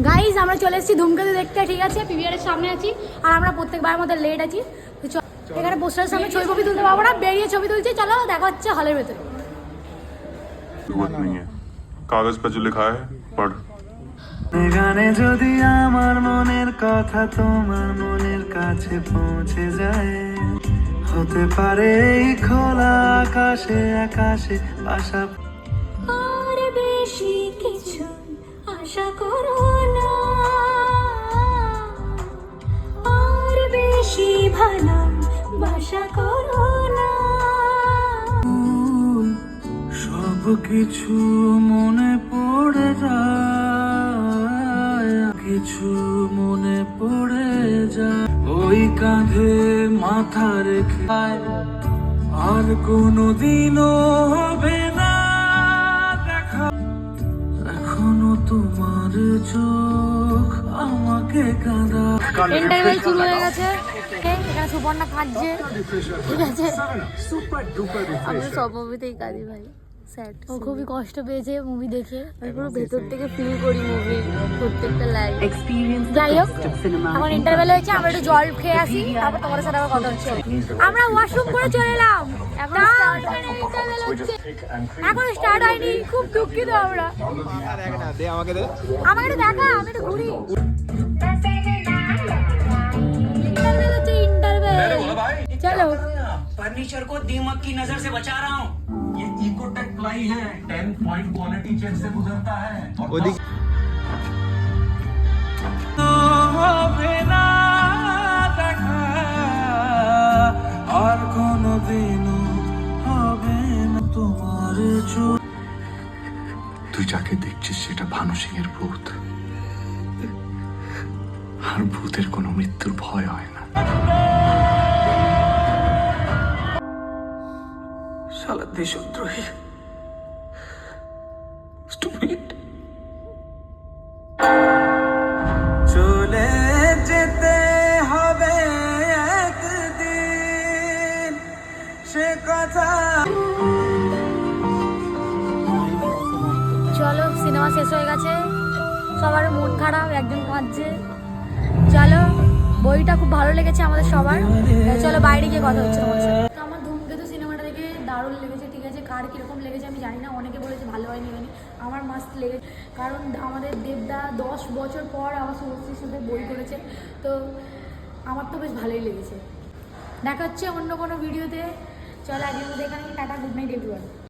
Guys আমরা চলে এসেছি ধূমকেতু দেখতে, ঠিক আছে? পিভিআর এর সামনে আছি আর আমরা প্রত্যেকবার মধ্যে লেট আছি। এখানে পোস্টারের সামনে ছবি তুলতে পারবো না, বেরিয়ে ছবি তুলছি। চলো দেখা হচ্ছে হলের ভেতরে। কাগজ पे जो लिखा है पढ़। গানে যদি আমার মনের কথা তোমার মনের কাছে পৌঁছে যায়, হতে পারে এই খোলা আকাশে আকাশে আশা। আর বেশি কিছু আশা করো না, আর বেশি ভালোবাসা করো না। সব কিছু মনে পড়ে যায়, কিছু মনে পড়ে যায়, ওই কাঁধে মাথা রেখে। আর কোনোদিনও হবে না দেখা, এখনো তোমার চোখ আমাকে কাঁদা। ইন্টারভেল শুরু হয়ে গেছে, এখানে সুবর্ণা কাঁদছে, ঠিক আছে? আমি সব মুভিতেই কাঁদি ভাই, স্যাড। ও খুবই কষ্ট পেয়েছে মুভি দেখে, আমি পুরো ভেতর থেকে ফিল করি মুভি প্রত্যেকটা লাইন। যাই হোক এখন ইন্টারভেল হয়েছে, আমরা একটু জল খেয়ে আসি, তারপর তোমাদের সাথে আবার কথা হচ্ছে। আমরা ওয়াশরুম করে চলে এলাম, এখন স্টার্ট হয়নি, খুব দুঃখিত আমরা। আমাকে একটু দেখা, আমি একটু ঘুরি। ইন্টারভেল হচ্ছে, ইন্টারভেল। চলো। फर्नीचर को दीमक की नजर से बचा रहा हूँ। ये इकोटेक प्लाई है, 10 पॉइंट क्वालिटी चेक से गुजरता है। হবে না দেখা, আর কোনোদিনও হবে না তোমার চোখ। তুই যাকে দেখছিস সেটা ভানু সিং এর ভূত, আর ভূতের কোনো মৃত্যুর ভয় হয় না। শালা দেশদ্রোহী, স্টুপিড। চলে যেতে হবে একদিন, সে কথা। চলো সিনেমা শেষ হয়ে গেছে, সবার মন খারাপ, একজন কাঁদছে। চলো, বইটা খুব ভালো লেগেছে আমাদের সবার। চলো বাইরে গিয়ে কথা হচ্ছে তোমার সাথে। আমার ধূমকেতু সিনেমাটা দেখে দারুণ লেগেছে, ঠিক আছে? কার কীরকম লেগেছে আমি জানি না, অনেকে বলেছে ভালো হয়নি হয়নি, আমার মাস্ট লেগেছে। কারণ আমাদের দেবদা 10 বছর পর আমার শুভশ্রীর সাথে বই করেছে, তো আমার তো বেশ ভালোই লেগেছে। দেখা হচ্ছে অন্য কোনো ভিডিওতে। চলো আজকের মধ্যে এখানে টাটা, গুড নাইট এভরিওয়ান।